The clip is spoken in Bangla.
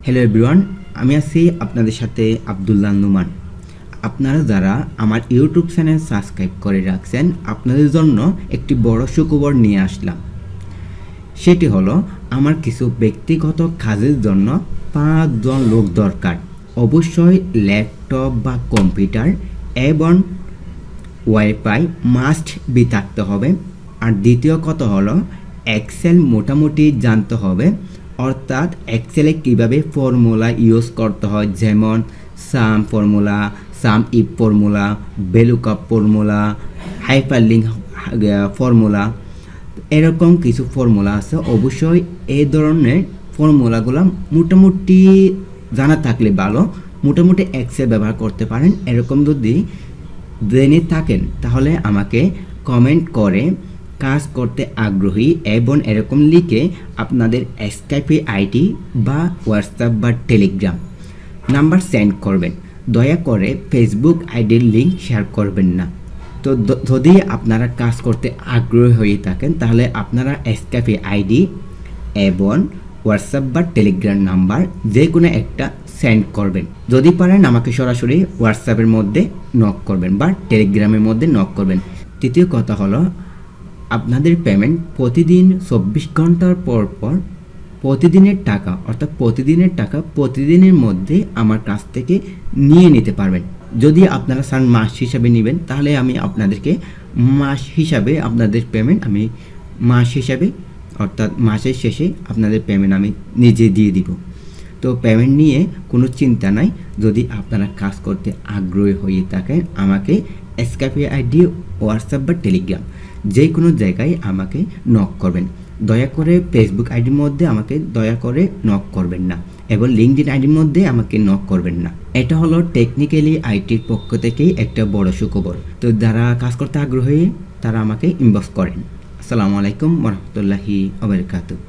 হ্যালো এভরিওয়ান, আমি আছি আপনাদের সাথে আব্দুল্লাহ নুমান। আপনারা যারা আমার ইউটিউব চ্যানেল সাবস্ক্রাইব করে রাখছেন, আপনাদের জন্য একটি বড় সুখবর নিয়ে আসলাম। সেটি হলো, আমার কিছু ব্যক্তিগত কাজের জন্য 5 জন লোক দরকার। অবশ্যই ল্যাপটপ বা কম্পিউটার এবং ওয়াইফাই মাস্ট বি থাকতে হবে। আর দ্বিতীয় কথা হলো, এক্সেল মোটামুটি জানতে হবে, অর্থাৎ এক্সেলে কীভাবে ফর্মুলা ইউজ করতে হয়, যেমন sum formula, SUMIF formula, VLOOKUP formula, hyperlink formula, এরকম কিছু ফর্মুলা আছে। অবশ্যই এই ধরনের ফর্মুলাগুলো মোটামুটি জানা থাকলে ভালো। মোটামুটি এক্সেল ব্যবহার করতে পারেন। এরকম যদি জেনে থাকেন তাহলে আমাকে কমেন্ট করে কাজ করতে আগ্রহী এবং এরকম লিখে আপনাদের স্কাইপে আইডি বা হোয়াটসঅ্যাপ বা টেলিগ্রাম নাম্বার সেন্ড করবেন। দয়া করে ফেসবুক আইডির লিঙ্ক শেয়ার করবেন না। তো যদি আপনারা কাজ করতে আগ্রহী হয়ে থাকেন তাহলে আপনারা স্কাইপে আইডি এবং হোয়াটসঅ্যাপ বা টেলিগ্রাম নাম্বার যে কোনো একটা সেন্ড করবেন। যদি পারেন আমাকে সরাসরি হোয়াটসঅ্যাপের মধ্যে নক করবেন বা টেলিগ্রামের মধ্যে নক করবেন। তৃতীয় কথা হলো, আপনাদের পেমেন্ট প্রতিদিন 24 ঘন্টার পর পর প্রতিদিনের টাকা, অর্থাৎ প্রতিদিনের টাকা প্রতিদিনের মধ্যে আমার কাছ থেকে নিয়ে নিতে পারবেন। যদি আপনারা চান মাস হিসাবে নেবেন তাহলে আমি আপনাদেরকে মাস হিসাবে আপনাদের পেমেন্ট আমি মাস হিসাবে, অর্থাৎ মাসের শেষে আপনাদের পেমেন্ট আমি নিজে দিয়ে দিব। তো পেমেন্ট নিয়ে কোনো চিন্তা নাই। যদি আপনারা কাজ করতে আগ্রহী হয়ে থাকেন আমাকে স্কাইপে আইডি, হোয়াটসঅ্যাপ বা টেলিগ্রাম যে কোনো জায়গায় আমাকে নক করবেন। দয়া করে ফেসবুক আইডির মধ্যে আমাকে দয়া করে নক করবেন না এবং লিঙ্কডিন আইডির মধ্যে আমাকে নক করবেন না। এটা হলো টেকনিক্যালি আইটির পক্ষ থেকেই একটা বড় সুখবর। তো যারা কাজ করতে আগ্রহী তারা আমাকে ইনবক্স করেন। আসসালামু আলাইকুম ওয়া রাহমাতুল্লাহি ওয়া বারাকাতুহু।